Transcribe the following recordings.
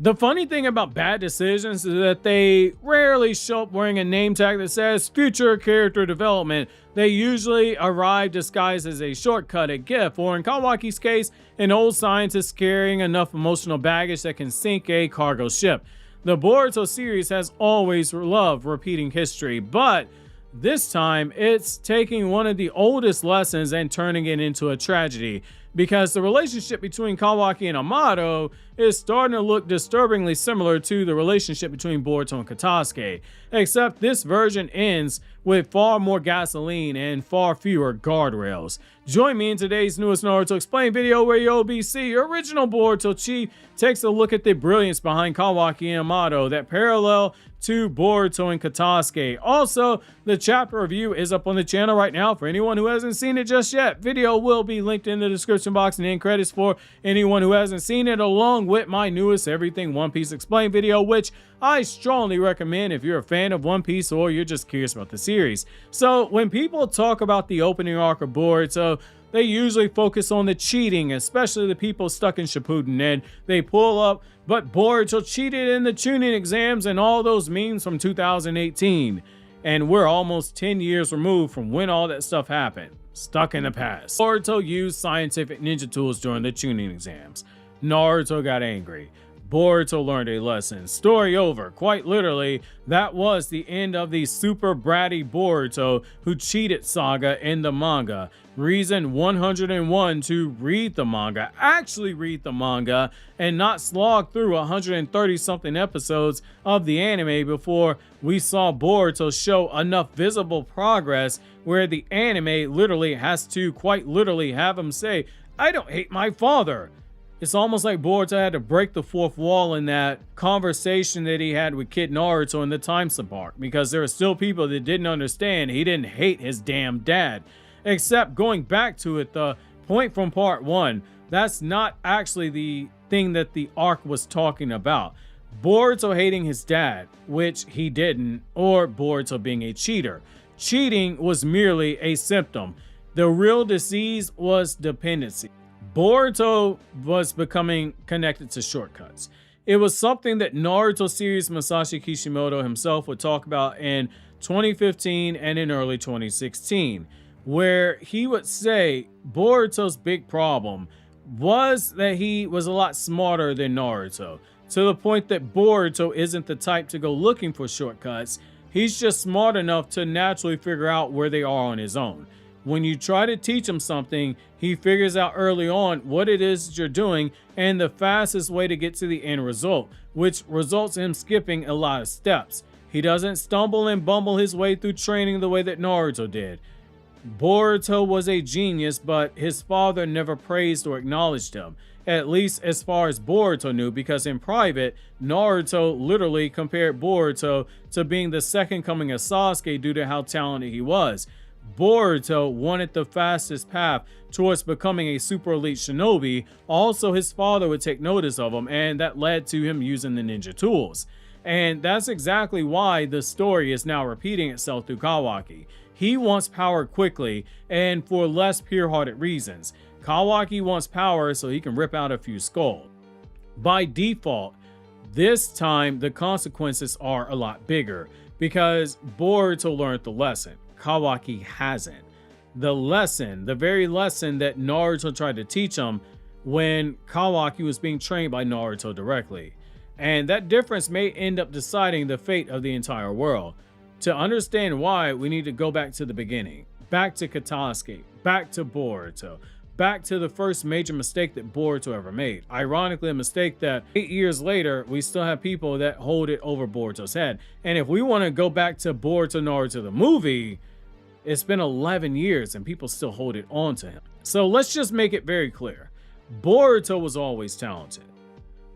The funny thing about bad decisions is that they rarely show up wearing a name tag that says future character development. They usually arrive disguised as a shortcut, a gift, or in Kawaki's case, an old scientist carrying enough emotional baggage that can sink a cargo ship. The Boruto series has always loved repeating history, but this time it's taking one of the oldest lessons and turning it into a tragedy, because the relationship between Kawaki and Amado is starting to look disturbingly similar to the relationship between Boruto and Katasuke, except this version ends with far more gasoline and far fewer guardrails. Join me in today's newest Naruto Explained video where your OBC, original Boruto chief, takes a look at the brilliance behind Kawaki and Amado that parallel to Boruto and Katasuke. Also, the chapter review is up on the channel right now for anyone who hasn't seen it just yet. Video will be linked in the description box and in credits for anyone who hasn't seen it, along with my newest Everything One Piece Explained video, which I strongly recommend if you're a fan of One Piece or you're just curious about the series. So when people talk about the opening arc of Boruto, they usually focus on the cheating, especially the people stuck in Shippuden, and they pull up, but Boruto cheated in the Chunin exams and all those memes from 2018. And we're almost 10 years removed from when all that stuff happened. Stuck in the past. Boruto used scientific ninja tools during the Chunin exams. Naruto got angry. Boruto learned a lesson. Story over. Quite literally, that was the end of the super bratty Boruto who cheated saga in the manga. Reason 101 to read the manga, actually read the manga, and not slog through 130 something episodes of the anime before we saw Boruto show enough visible progress where the anime literally has to quite literally have him say, "I don't hate my father." It's almost like Boruto had to break the fourth wall in that conversation that he had with Kid Naruto in the time slip arc, because there are still people that didn't understand he didn't hate his damn dad. Except going back to it, the point from part 1, that's not actually the thing that the arc was talking about. Boruto hating his dad, which he didn't, or Boruto being a cheater. Cheating was merely a symptom. The real disease was dependency. Boruto was becoming connected to shortcuts. It was something that Naruto series Masashi Kishimoto himself would talk about in 2015 and in early 2016, where he would say Boruto's big problem was that he was a lot smarter than Naruto, to the point that Boruto isn't the type to go looking for shortcuts. He's just smart enough to naturally figure out where they are on his own. When you try to teach him something, he figures out early on what it is that you're doing and the fastest way to get to the end result, which results in him skipping a lot of steps. He doesn't stumble and bumble his way through training the way that Naruto did. Boruto was a genius, but his father never praised or acknowledged him, at least as far as Boruto knew, because in private, Naruto literally compared Boruto to being the second coming of Sasuke due to how talented he was. Boruto wanted the fastest path towards becoming a super elite shinobi. Also, his father would take notice of him, and that led to him using the ninja tools. And that's exactly why the story is now repeating itself through Kawaki. He wants power quickly and for less pure-hearted reasons. Kawaki wants power so he can rip out a few skulls. By default, this time the consequences are a lot bigger because Boruto learned the lesson. Kawaki hasn't. The lesson, the very lesson that Naruto tried to teach him when Kawaki was being trained by Naruto directly. And that difference may end up deciding the fate of the entire world. To understand why, we need to go back to the beginning. Back to Katasuke, back to Boruto, back to the first major mistake that Boruto ever made. Ironically, a mistake that 8 years later, we still have people that hold it over Boruto's head. And if we want to go back to Boruto Naruto the movie, it's been 11 years and people still hold it on to him. So let's just make it very clear. Boruto was always talented.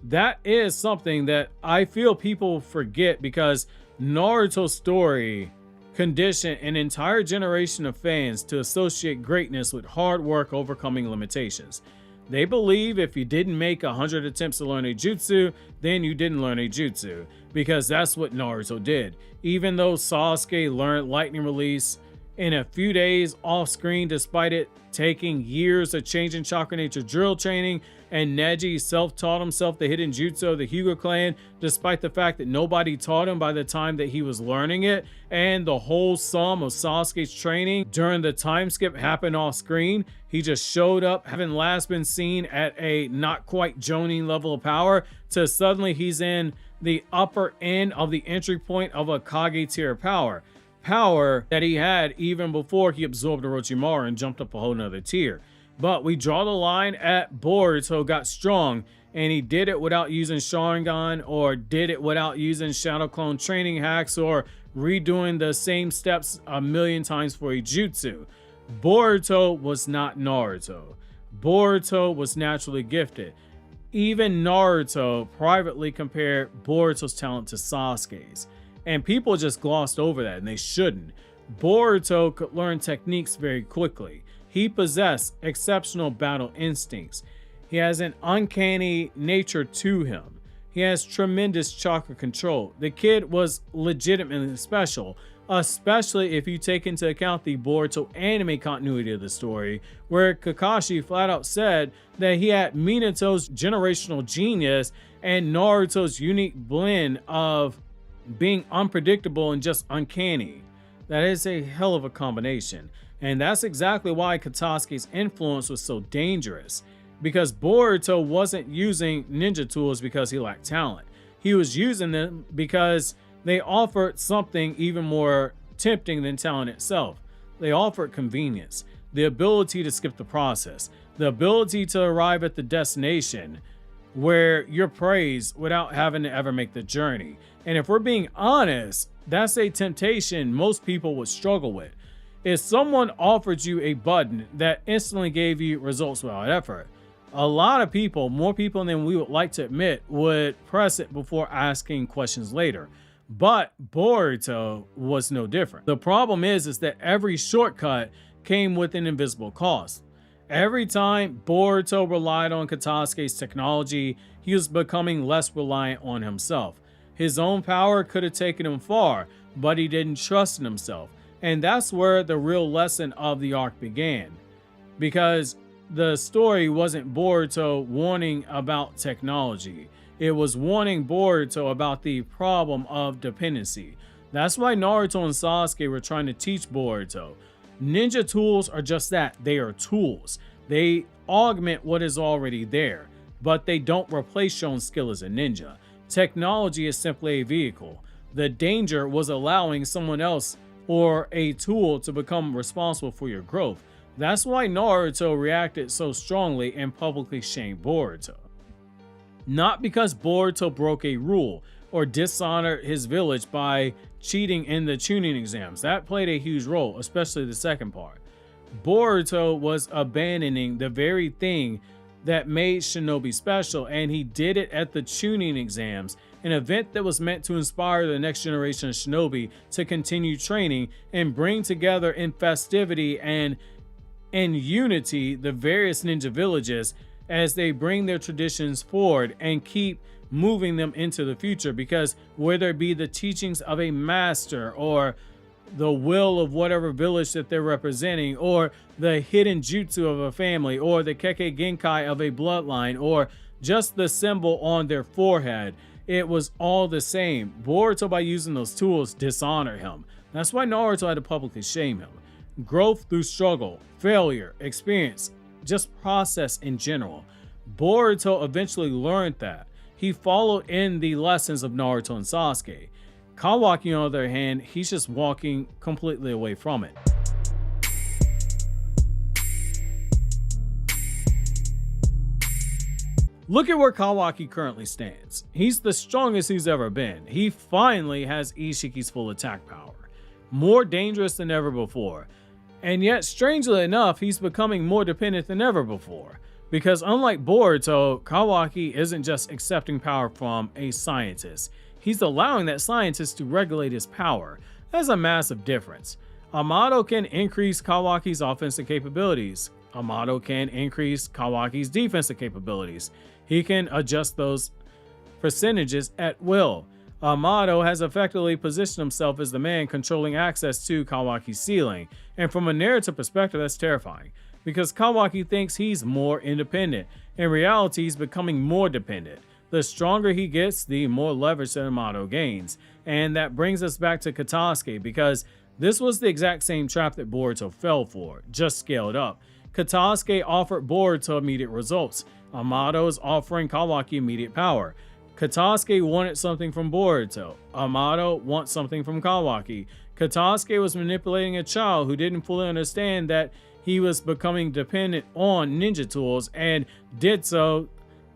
That is something that I feel people forget because Naruto's story conditioned an entire generation of fans to associate greatness with hard work overcoming limitations. They believe if you didn't make 100 attempts to learn a jutsu, then you didn't learn a jutsu, because that's what Naruto did. Even though Sasuke learned lightning release, in a few days off screen, despite it taking years of changing chakra nature drill training. And Neji self-taught himself the hidden jutsu of the Hyuga clan, despite the fact that nobody taught him by the time that he was learning it. And the whole sum of Sasuke's training during the time skip happened off screen. He just showed up, having last been seen at a not quite Jonin level of power, to suddenly he's in the upper end of the entry point of a Kage tier power. Power that he had even before he absorbed Orochimaru and jumped up a whole nother tier. But we draw the line at Boruto got strong, and he did it without using Sharingan, or did it without using Shadow Clone training hacks, or redoing the same steps a million times for a jutsu. Boruto was not Naruto. Boruto was naturally gifted. Even Naruto privately compared Boruto's talent to Sasuke's. And people just glossed over that, and they shouldn't. Boruto could learn techniques very quickly. He possessed exceptional battle instincts. He has an uncanny nature to him. He has tremendous chakra control. The kid was legitimately special, especially if you take into account the Boruto anime continuity of the story, where Kakashi flat out said that he had Minato's generational genius and Naruto's unique blend of being unpredictable and just uncanny. That is a hell of a combination. And that's exactly why Katasuke's influence was so dangerous. Because Boruto wasn't using ninja tools because he lacked talent. He was using them because they offered something even more tempting than talent itself. They offered convenience, the ability to skip the process, the ability to arrive at the destination where you're praised without having to ever make the journey. And if we're being honest, that's a temptation most people would struggle with. If someone offered you a button that instantly gave you results without effort, a lot of people, more people than we would like to admit, would press it before asking questions later. But Boruto was no different. The problem is that every shortcut came with an invisible cost. Every time Boruto relied on Katasuke's technology, he was becoming less reliant on himself. His own power could have taken him far, but he didn't trust in himself. And that's where the real lesson of the arc began. Because the story wasn't Boruto warning about technology. It was warning Boruto about the problem of dependency. That's why Naruto and Sasuke were trying to teach Boruto. Ninja tools are just that. They are tools. They augment what is already there, but they don't replace your own skill as a ninja. Technology is simply a vehicle. The danger was allowing someone else or a tool to become responsible for your growth. That's why Naruto reacted so strongly and publicly shamed Boruto. Not because Boruto broke a rule or dishonored his village by cheating in the Chunin Exams. That played a huge role, especially the second part. Boruto was abandoning the very thing that made shinobi special, and he did it at the Chunin Exams, an event that was meant to inspire the next generation of shinobi to continue training and bring together in festivity and in unity the various ninja villages as they bring their traditions forward and keep moving them into the future. Because whether it be the teachings of a master or the will of whatever village that they're representing, or the hidden jutsu of a family, or the Kekkei Genkai of a bloodline, or just the symbol on their forehead, it was all the same. Boruto, by using those tools, dishonored him. That's why Naruto had to publicly shame him. Growth through struggle, failure, experience, just process in general. Boruto eventually learned that. He followed in the lessons of Naruto and Sasuke. Kawaki, on the other hand, he's just walking completely away from it. Look at where Kawaki currently stands. He's the strongest he's ever been. He finally has Ishiki's full attack power. More dangerous than ever before. And yet, strangely enough, he's becoming more dependent than ever before. Because unlike Boruto, Kawaki isn't just accepting power from a scientist. He's allowing that scientist to regulate his power. That's a massive difference. Amado can increase Kawaki's offensive capabilities. Amado can increase Kawaki's defensive capabilities. He can adjust those percentages at will. Amado has effectively positioned himself as the man controlling access to Kawaki's ceiling, and from a narrative perspective, that's terrifying, because Kawaki thinks he's more independent. In reality, he's becoming more dependent. The stronger he gets, the more leverage that Amado gains. And that brings us back to Katasuke, because this was the exact same trap that Boruto fell for, just scaled up. Katasuke offered Boruto immediate results. Amado is offering Kawaki immediate power. Katasuke wanted something from Boruto. Amado wants something from Kawaki. Katasuke was manipulating a child who didn't fully understand that he was becoming dependent on ninja tools, and did so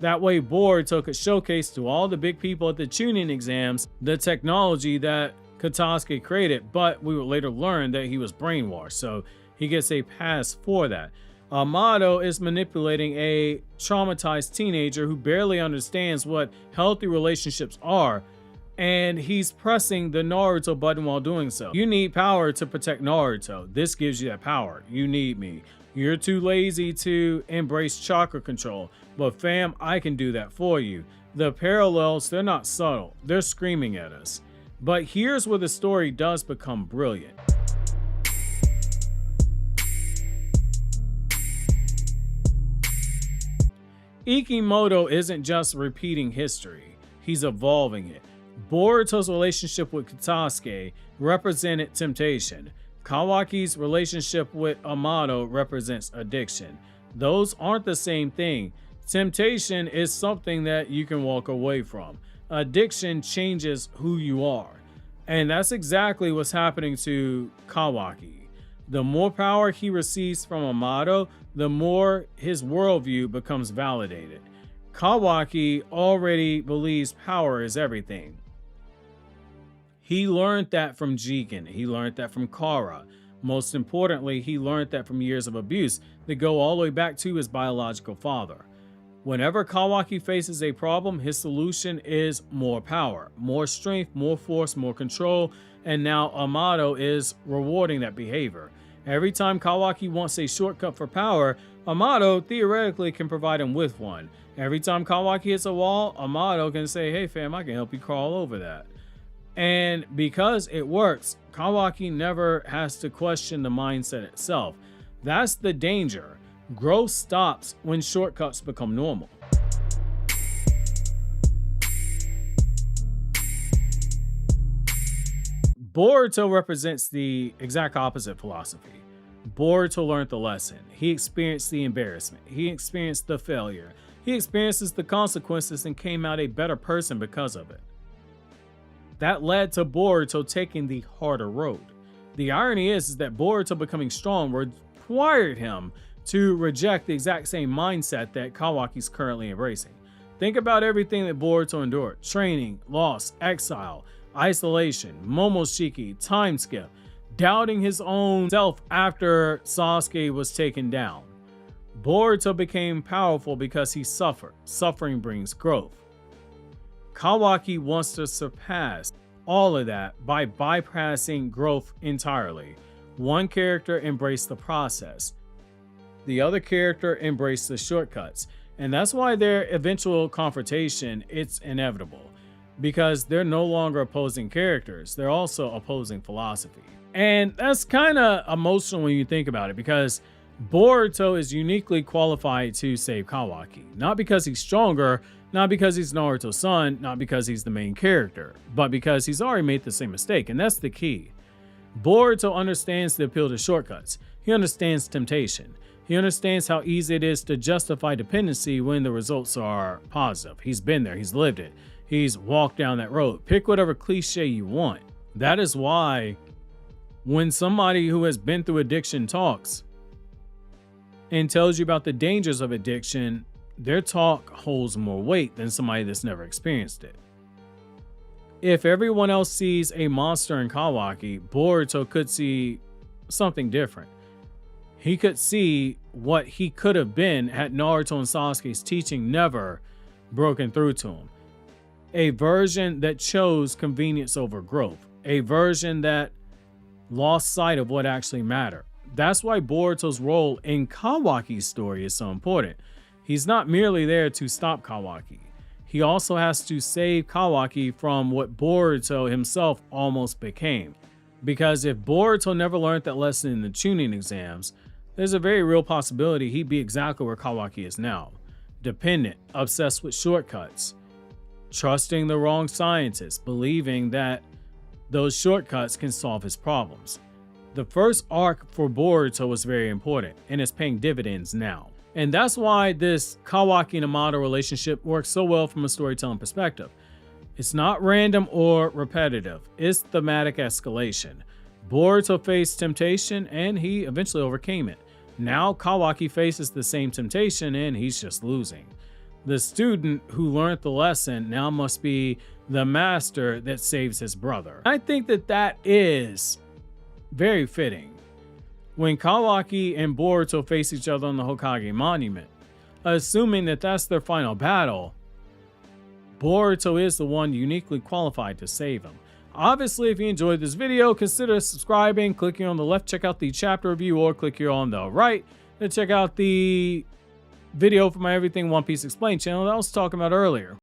that way Boruto could showcase to all the big people at the Chunin Exams the technology that Katasuke created, but we would later learn that he was brainwashed, so he gets a pass for that. Amado is manipulating a traumatized teenager who barely understands what healthy relationships are, and he's pressing the Naruto button while doing so. You need power to protect Naruto. This gives you that power. You need me. You're too lazy to embrace chakra control, but fam, I can do that for you. The parallels, they're not subtle. They're screaming at us. But here's where the story does become brilliant. Ikimoto isn't just repeating history, he's evolving it. Boruto's relationship with Katasuke represented temptation. Kawaki's relationship with Amado represents addiction. Those aren't the same thing. Temptation is something that you can walk away from. Addiction changes who you are. And that's exactly what's happening to Kawaki. The more power he receives from Amado, the more his worldview becomes validated. Kawaki already believes power is everything. He learned that from Jigen. He learned that from Kara. Most importantly, he learned that from years of abuse that go all the way back to his biological father. Whenever Kawaki faces a problem, his solution is more power, more strength, more force, more control, and now Amado is rewarding that behavior. Every time Kawaki wants a shortcut for power, Amado theoretically can provide him with one. Every time Kawaki hits a wall, Amado can say, hey fam, I can help you crawl over that. And because it works, Kawaki never has to question the mindset itself. That's the danger. Growth stops when shortcuts become normal. Boruto represents the exact opposite philosophy. Boruto learned the lesson. He experienced the embarrassment. He experienced the failure. He experiences the consequences and came out a better person because of it. That led to Boruto taking the harder road. The irony is that Boruto becoming strong required him to reject the exact same mindset that Kawaki's currently embracing. Think about everything that Boruto endured: training, loss, exile, isolation, Momoshiki, time skip, doubting his own self after Sasuke was taken down. Boruto became powerful because he suffered. Suffering brings growth. Kawaki wants to surpass all of that by bypassing growth entirely. One character embraced the process. The other character embraced the shortcuts. And that's why their eventual confrontation, it's inevitable. Because they're no longer opposing characters, they're also opposing philosophy. And that's kind of emotional when you think about it, because Boruto is uniquely qualified to save Kawaki. Not because he's stronger, not because he's Naruto's son, not because he's the main character, but because he's already made the same mistake, and that's the key. Boruto understands the appeal to shortcuts. He understands temptation. He understands how easy it is to justify dependency when the results are positive. He's been there, he's lived it. He's walked down that road. Pick whatever cliche you want. That is why when somebody who has been through addiction talks and tells you about the dangers of addiction, their talk holds more weight than somebody that's never experienced it. If everyone else sees a monster in Kawaki, Boruto could see something different. He could see what he could have been had Naruto and Sasuke's teaching never broken through to him. A version that chose convenience over growth. A version that lost sight of what actually mattered. That's why Boruto's role in Kawaki's story is so important. He's not merely there to stop Kawaki. he also has to save Kawaki from what Boruto himself almost became. Because if Boruto never learned that lesson in the Chunin exams, there's a very real possibility he'd be exactly where Kawaki is now. Dependent, obsessed with shortcuts, trusting the wrong scientists, believing that those shortcuts can solve his problems. The first arc for Boruto was very important, and it's paying dividends now. And that's why this Kawaki and Amado relationship works so well from a storytelling perspective. It's not random or repetitive, it's thematic escalation. Boruto faced temptation and he eventually overcame it. Now Kawaki faces the same temptation and he's just losing. The student who learned the lesson now must be the master that saves his brother. I think that is very fitting. When Kawaki and Boruto face each other on the Hokage Monument, assuming that that's their final battle, Boruto is the one uniquely qualified to save him. Obviously, if you enjoyed this video, consider subscribing, clicking on the left, check out the chapter review, or click here on the right to check out the video for my Everything One Piece Explained channel that I was talking about earlier.